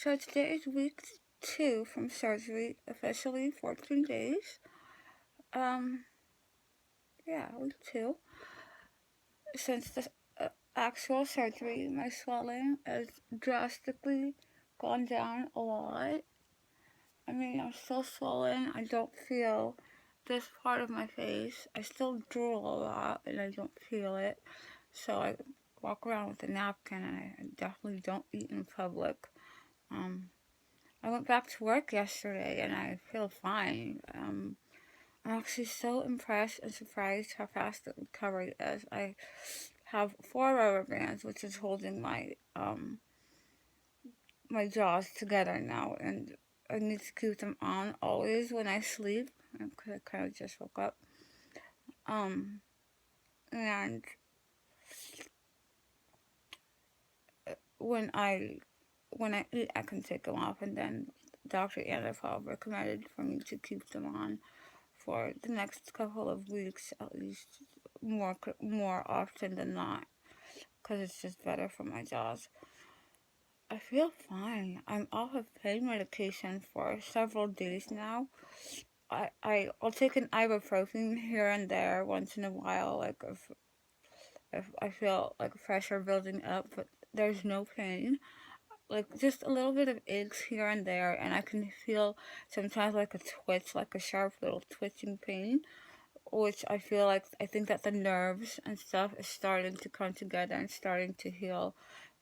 So today is week 2 from surgery, officially 14 days. Yeah, week 2. Since the actual surgery, my swelling has drastically gone down a lot. I mean, I'm still swollen. I don't feel this part of my face. I still drool a lot, and I don't feel it. So I walk around with a napkin, and I definitely don't eat in public. I went back to work yesterday and I feel fine. I'm actually so impressed and surprised how fast the recovery is. I have 4 rubber bands, which is holding my jaws together now, and I need to keep them on always when I sleep. I kind of just woke up. And when I eat, I can take them off, and then Dr. Antipov recommended for me to keep them on for the next couple of weeks, at least more often than not, because it's just better for my jaws. I feel fine. I'm off of pain medication for several days now. I'll take an ibuprofen here and there once in a while, like if I feel like pressure building up, but there's no pain. Like just a little bit of aches here and there, and I can feel sometimes like a twitch, like a sharp little twitching pain, which I think that the nerves and stuff is starting to come together and starting to heal,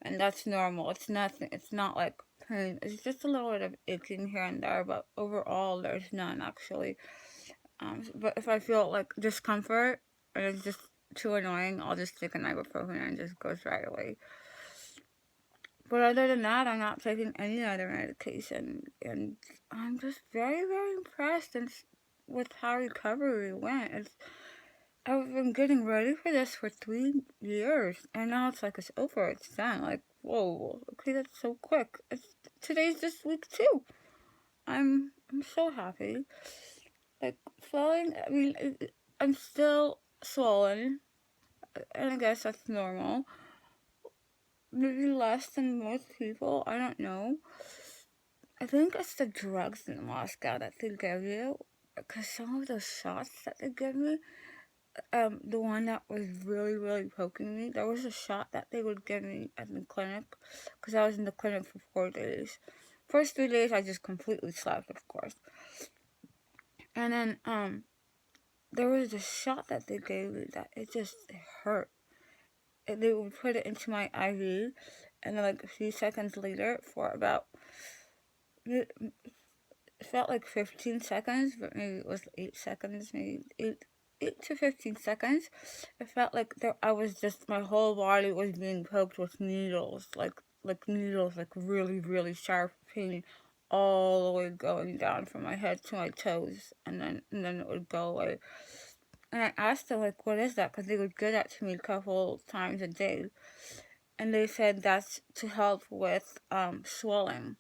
and that's normal. It's nothing. It's not like pain. It's just a little bit of aching here and there, but overall there's none actually. But if I feel like discomfort and it's just too annoying, I'll just take an ibuprofen and it just goes right away. But other than that, I'm not taking any other medication, and I'm just very, very impressed with how recovery went. I've been getting ready for this for 3 years, and now it's like it's over. It's done. Like, whoa, okay, that's so quick. Today's just week 2. I'm so happy. Like swelling. I mean, I'm still swollen, and I guess that's normal. Maybe less than most people. I don't know. I think it's the drugs in Moscow that they give you, because some of those shots that they give me. The one that was really, really poking me, there was a shot that they would give me at the clinic, because I was in the clinic for 4 days. First 3 days, I just completely slept, of course. And then, there was a shot that they gave me that it hurt. They would put it into my IV, and then, like, a few seconds later, for about, it felt like 15 seconds, but maybe it was 8 seconds, maybe 8 to 15 seconds, it felt like I was just, my whole body was being poked with needles, like needles, like really, really sharp pain, all the way going down from my head to my toes, and then it would go away. And I asked them, like, what is that? Because they would give that to me a couple times a day, and they said that's to help with swelling.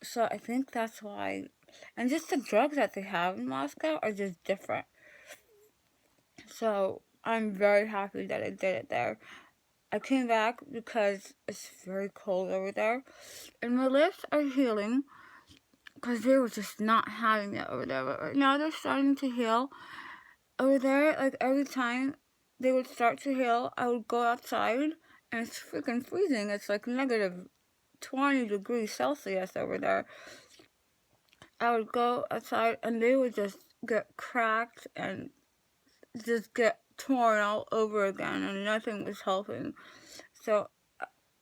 So I think that's why, and just the drugs that they have in Moscow are just different. So I'm very happy that I did it there. I came back because it's very cold over there, and my lips are healing because they were just not having it over there. But right now they're starting to heal over there. Like every time they would start to heal, I would go outside and it's freaking freezing. It's like negative 20 degrees Celsius over there. I would go outside and they would just get cracked and just get torn all over again, and nothing was helping. So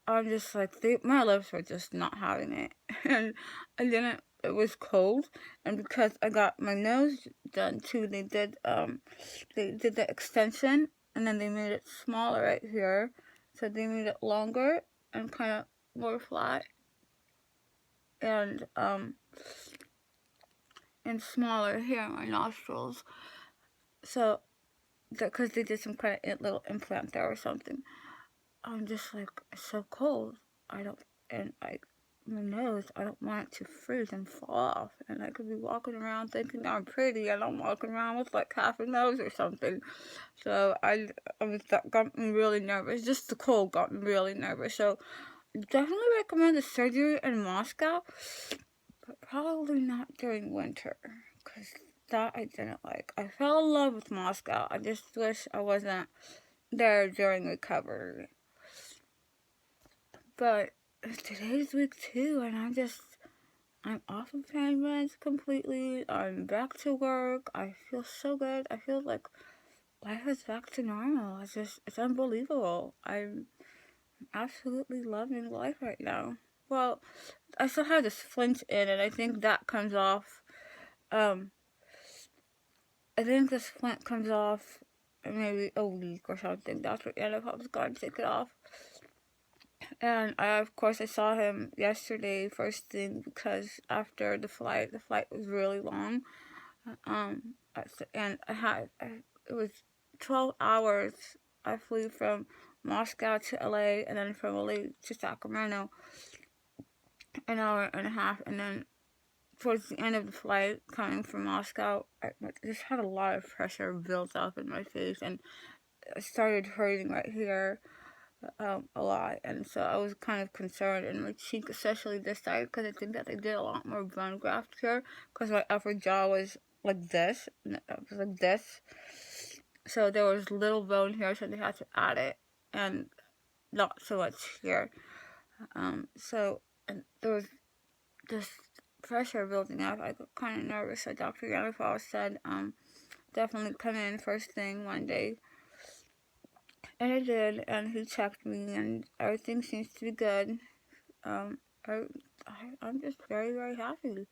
I'm just like, my lips were just not having it. And it was cold, and because I got my nose done too, they did the extension, and then they made it smaller right here. So they made it longer and kind of more flat, and smaller here in my nostrils. So, because they did some kind of little implant there or something. I'm just like, it's so cold. My nose, I don't want it to freeze and fall off. And I could be walking around thinking I'm pretty, and I'm walking around with like half a nose or something. So that got me really nervous. Just the cold got me really nervous. So definitely recommend the surgery in Moscow, but probably not during winter, because that I didn't like. I fell in love with Moscow. I just wish I wasn't there during recovery. But today's week 2, and I'm off of pain meds completely. I'm back to work. I feel so good. I feel like life is back to normal. It's unbelievable. I'm absolutely loving life right now. Well, I still have this flint in, and I think that comes off. Um, I think this flint comes off in maybe a week or something. Dr. Antipov's gonna take it off. And of course, I saw him yesterday first thing because after the flight was really long. And it was 12 hours. I flew from Moscow to LA and then from LA to Sacramento, an hour and a half. And then towards the end of the flight, coming from Moscow, I just had a lot of pressure built up in my face, and it started hurting right here a lot. And so I was kind of concerned in my cheek, especially this side, because I think that they did a lot more bone graft here, because my upper jaw was like this, so there was little bone here, so they had to add it, and not so much here. So and there was this pressure building up. I got kind of nervous. So Dr. Antipov said, definitely come in first thing one day. And I did, and he checked me, and everything seems to be good. Um, I'm just very, very happy.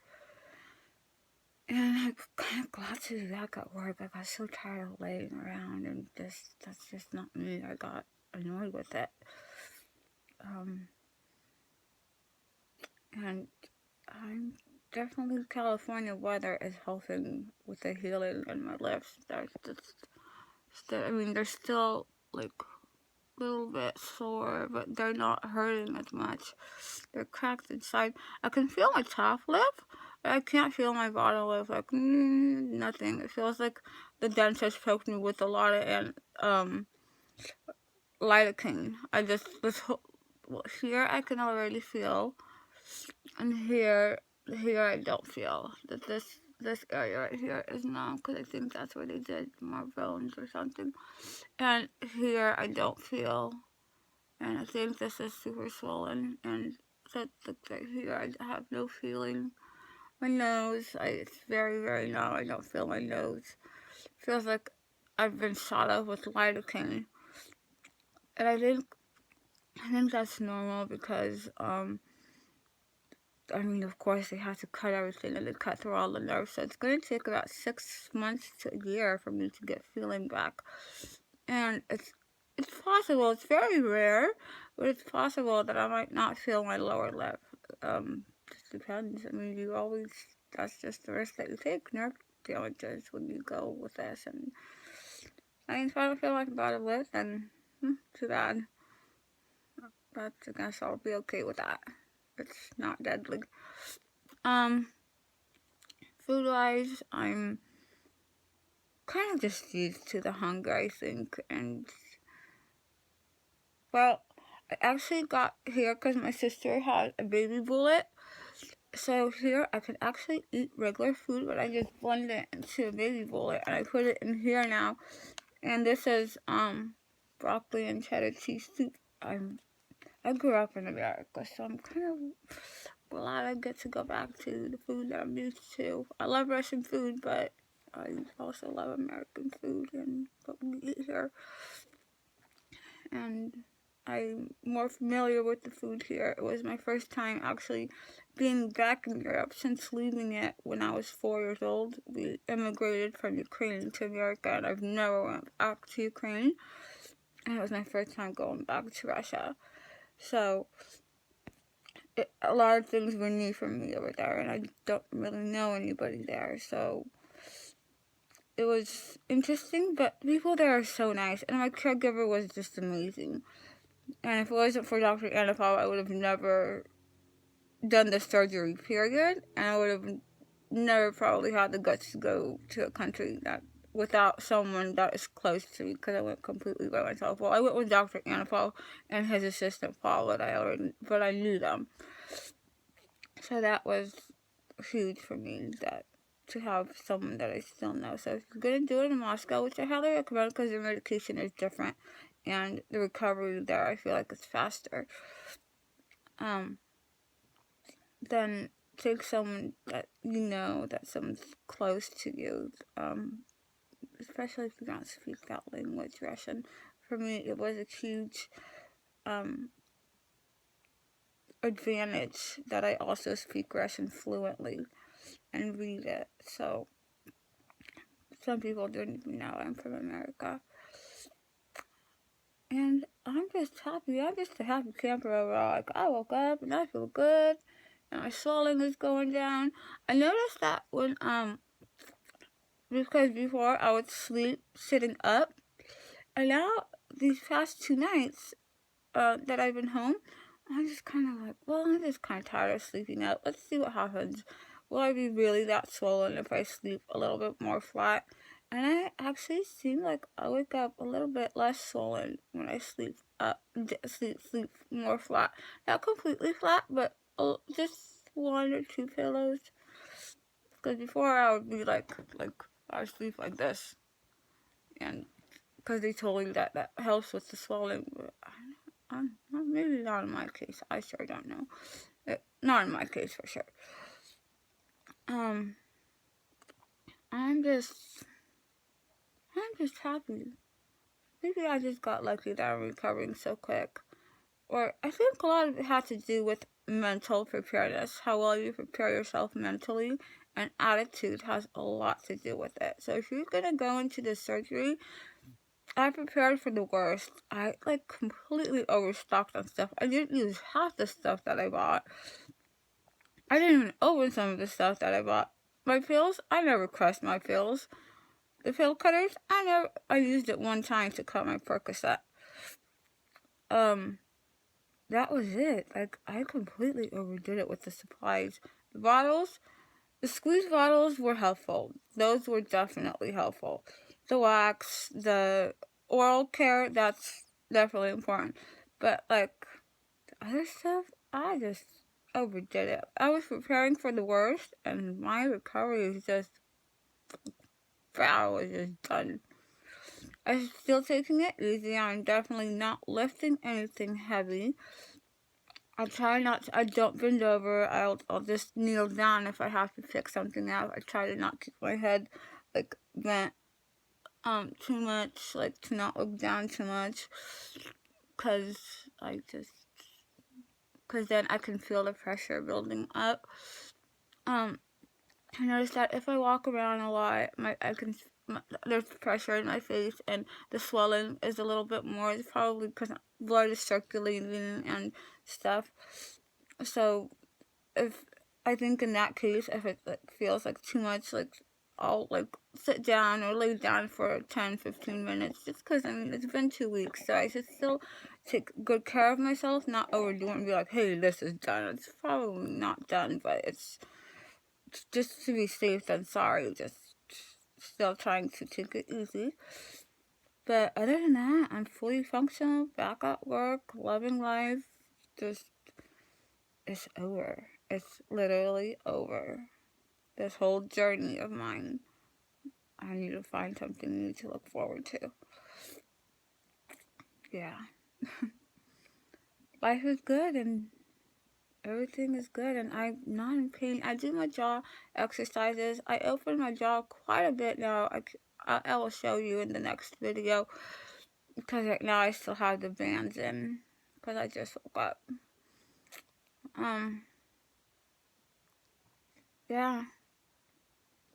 And I'm kind of glad to be back at work. I got so tired of laying around, and that's just not me. I got annoyed with it. And I'm definitely California weather is helping with the healing in my lips. They're still like a little bit sore, but they're not hurting as much. They're cracked inside. I can feel my top lip, but I can't feel my bottom lip. Like nothing. It feels like the dentist poked me with a lot of lidocaine. Here I can already feel, and here I don't feel that this area right here is numb, because I think that's where they did more bones or something. And here I don't feel, and I think this is super swollen, and that right here I have no feeling. My nose, it's very, very numb. I don't feel my nose. Feels like I've been shot up with lidocaine. And I think that's normal because of course they have to cut everything, and they cut through all the nerves, so it's going to take about 6 months to a year for me to get feeling back. And it's possible, it's very rare, but it's possible that I might not feel my lower lip. Just depends. That's just the risk that you take, nerve damages, when you go with this. And if I don't feel like about a lip, then too bad. But I guess I'll be okay with that. It's not deadly. Food-wise, I'm kind of just used to the hunger, I think. And, well, I actually got here because my sister had a baby bullet. So here I could actually eat regular food, but I just blend it into a baby bullet, and I put it in here now. And this is broccoli and cheddar cheese soup. I grew up in America, so I'm kind of glad I get to go back to the food that I'm used to. I love Russian food, but I also love American food and what we eat here. And I'm more familiar with the food here. It was my first time actually being back in Europe since leaving it when I was 4 years old. We immigrated from Ukraine to America, and I've never went back to Ukraine. And it was my first time going back to Russia. So a lot of things were new for me over there, and I don't really know anybody there, so it was interesting, but people there are so nice, and my caregiver was just amazing. And if it wasn't for Dr. Antipov, I would have never done the surgery, period, and I would have never probably had the guts to go to a country that without someone that is close to me, because I went completely by myself. Well, I went with Dr. Antipov and his assistant Paul, but I knew them. So that was huge for me, that to have someone that I still know. So if you're gonna do it in Moscow, which I highly recommend because the medication is different and the recovery there, I feel like, is faster. Then take someone that you know, that someone's close to you, especially if you don't speak that language, Russian. For me, it was a huge advantage that I also speak Russian fluently and read it. So some people don't even know I'm from America. And I'm just happy. I'm just a happy camper overall. Like, I woke up and I feel good, and my swelling is going down. I noticed that when because before I would sleep sitting up, and now these past 2 nights that I've been home, I'm just kind of like, well, I'm just kind of tired of sleeping up. Let's see what happens. Will I be really that swollen if I sleep a little bit more flat? And I actually seem like I wake up a little bit less swollen when I sleep more flat. Not completely flat, but just 1 or 2 pillows. Because before I would be like I would sleep like this, and because they told me that that helps with the swelling. But maybe not in my case. I sure don't know. Not in my case for sure. I'm just happy. Maybe I just got lucky that I'm recovering so quick. Or I think a lot of it had to do with mental preparedness, how well you prepare yourself mentally, and attitude has a lot to do with it. So if you're gonna go into the surgery, I prepared for the worst. I completely overstocked on stuff. I didn't use half the stuff that I bought. I didn't even open some of the stuff that I bought. My pills, I never crushed my pills. The pill cutters, I used it one time to cut my Percocet. That was it. I completely overdid it with the supplies. The bottles, the squeeze bottles were helpful. Those were definitely helpful. The wax, the oral care, that's definitely important. But the other stuff, I just overdid it. I was preparing for the worst, and my recovery was just, I was just done. I'm still taking it easy. I'm definitely not lifting anything heavy. I try not to, I don't bend over. I'll just kneel down if I have to pick something out. I try to not keep my head bent too much, to not look down too much, because then I can feel the pressure building up. I noticed that if I walk around a lot, there's pressure in my face, and the swelling is a little bit more. It's probably because blood is circulating and stuff. So I think in that case, if it feels too much, I'll sit down or lay down for 10-15 minutes, just because it's been 2 weeks, so I should still take good care of myself, not overdo it and be like, hey, this is done. It's probably not done, but it's just to be safe than sorry. Just still trying to take it easy. But other than that, I'm fully functional, back at work, loving life. It's over. It's literally over. This whole journey of mine. I need to find something new to look forward to. Yeah. Life is good and everything is good, and I'm not in pain. I do my jaw exercises. I open my jaw quite a bit now. I will show you in the next video, because right now I still have the bands in, because I just woke up. Yeah,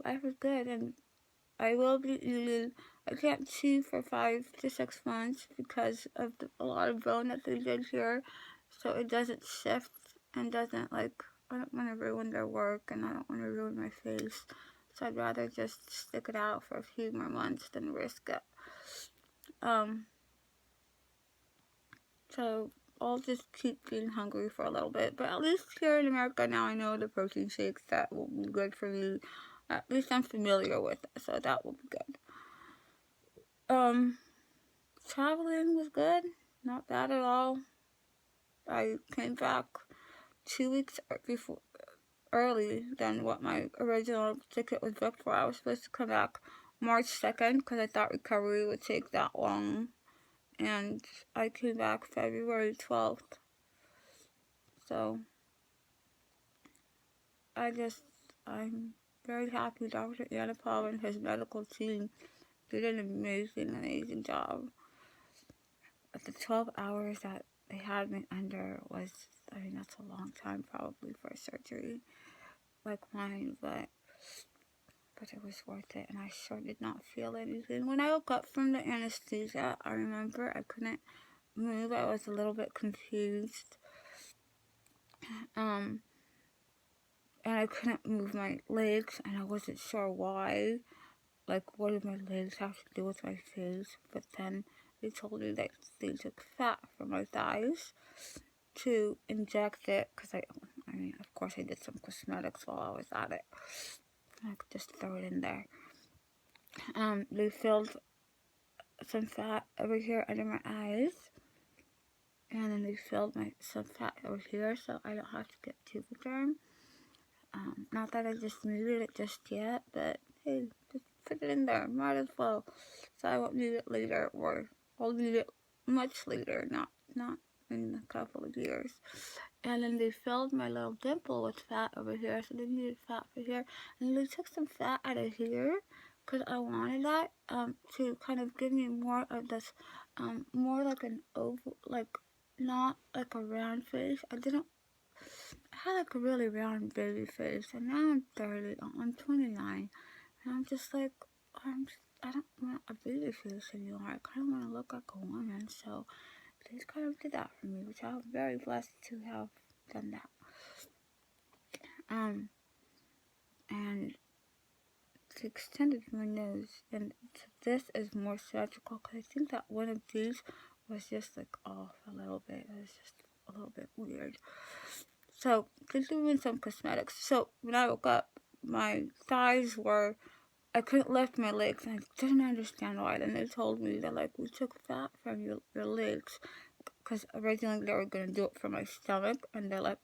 life is good, and I will be eating. I can't chew for 5 to 6 months because of a lot of bone that they did here, so it doesn't shift and doesn't I don't want to ruin their work, and I don't want to ruin my face, so I'd rather just stick it out for a few more months than risk it. So I'll just keep being hungry for a little bit, but at least here in America now I know the protein shakes that will be good for me. At least I'm familiar with it, so that will be good. Traveling was good, not bad at all. I came back 2 weeks before early than what my original ticket was booked for. I was supposed to come back March 2nd because I thought recovery would take that long, and I came back February 12th. So I'm very happy Dr. Antipov and his medical team did an amazing job. But the 12 hours that they had me under was, I mean, that's a long time probably for a surgery like mine, but it was worth it, and I sure did not feel anything. When I woke up from the anesthesia, I remember I couldn't move. I was a little bit confused. And I couldn't move my legs, and I wasn't sure why. Like, what did my legs have to do with my face? But then they told me that they took fat from my thighs to inject it, because I mean, of course I did some cosmetics while I was at it. I could just throw it in there. They filled some fat over here under my eyes, and then they filled some fat over here so I don't have to get Juvederm. Not that I just needed it just yet, but hey, just put it in there, might as well, so I won't need it later, or I'll need it much later, not in a couple of years. And then they filled my little dimple with fat over here, so they needed fat for here, and they took some fat out of here, because I wanted that, to kind of give me more of this, more like an oval, like, not like a round face. I had like a really round baby face, and now I'm 30, I'm 29, and I'm just like, I don't want a baby face anymore. I kind of want to look like a woman, so they just kind of did that for me, which I'm very blessed to have done that. And they extended my nose, and this is more symmetrical, because I think that one of these was just like off a little bit. It was just a little bit weird. So they're doing some cosmetics. So when I woke up, my thighs were, I couldn't lift my legs, and I didn't understand why. Then they told me that, like, we took fat from your legs, because originally they were going to do it for my stomach, and they're like,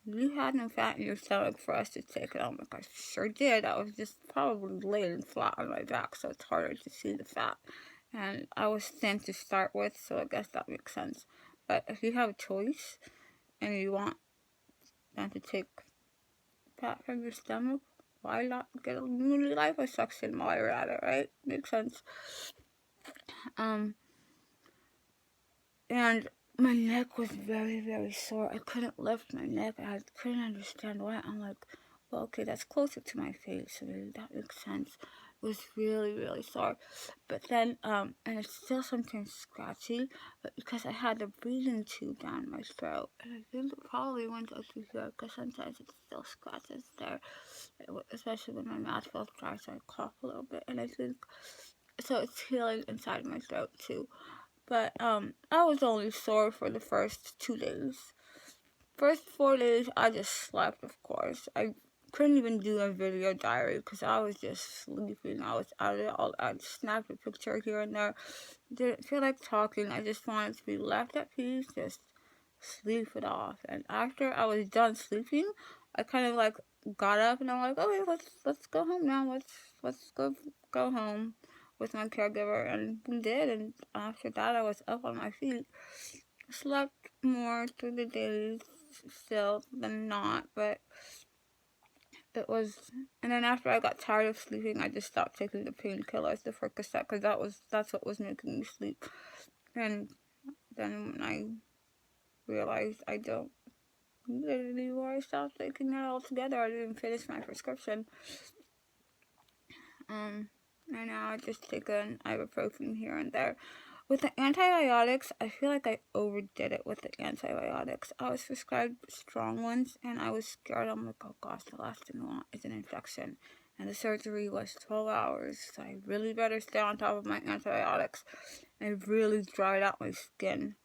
you had no fat in your stomach for us to take it. I'm like, I sure did. I was just probably laying flat on my back, so it's harder to see the fat. And I was thin to start with, so I guess that makes sense. But if you have a choice, and you want them to take fat from your stomach, why not get a mini liposuction while you're at it, right? Makes sense. And my neck was very sore. I couldn't lift my neck. I couldn't understand why. I'm like, well, okay, that's closer to my face, so maybe that makes sense. It was really sore. But then, and it's still sometimes scratchy, but because I had the breathing tube down my throat, and I think it probably went up to here, because sometimes it still scratches there, especially when my mouth feels dry, so I cough a little bit, and I think, so it's healing inside my throat too. But I was only sore for the first 2 days. First 4 days, I just slept, of course. I couldn't even do a video diary because I was just sleeping. I was out of it. I snapped a picture here and there. Didn't feel like talking. I just wanted to be left at peace, just sleep it off. And after I was done sleeping, I kind of like got up and I'm like, okay, let's go home now. Let's go home with my caregiver, and we did. And after that, I was up on my feet. Slept more through the days still than not, but it was. And then after I got tired of sleeping, I just stopped taking the painkillers, the Percocet, because that's what was making me sleep. And then when I realized I don't need it anymore, I stopped taking it altogether. I didn't finish my prescription. And now I just take an ibuprofen here and there. With the antibiotics, I feel like I overdid it with the antibiotics. I was prescribed strong ones, and I was scared. I'm like, oh gosh, the last thing I want is an infection. And the surgery was 12 hours, so I really better stay on top of my antibiotics. And it really dried out my skin.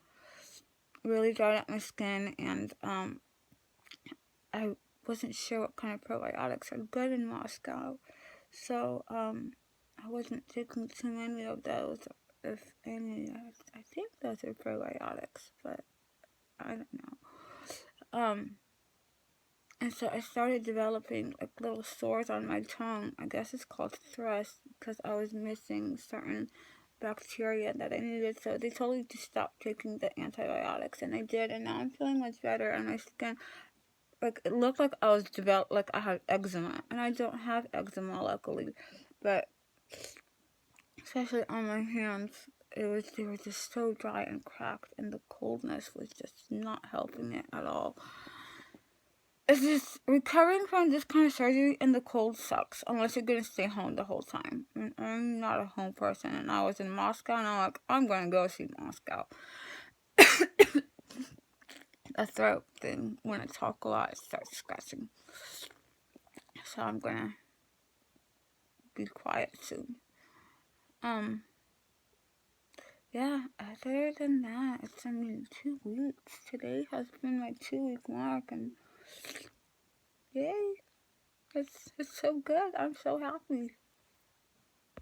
And I wasn't sure what kind of probiotics are good in Moscow. So, I I wasn't taking too many of those, if any. I think those are probiotics, but I don't know. And so I started developing like little sores on my tongue. I guess it's called thrush because I was missing certain bacteria that I needed. So they told me to stop taking the antibiotics, and I did. And now I'm feeling much better. And my skin, like, it looked like I was like I had eczema, and I don't have eczema, luckily. But especially on my hands, they were just so dry and cracked, and the coldness was just not helping it at all. It's just recovering from this kind of surgery in the cold sucks unless you're gonna stay home the whole time. And I'm not a home person, and I was in Moscow, and I'm like, I'm gonna go see Moscow. A throat thing, when I talk a lot, it starts scratching. So I'm gonna be quiet soon. Yeah, other than that, it's, 2 weeks. Today has been my 2-week mark, and yay. It's so good. I'm so happy.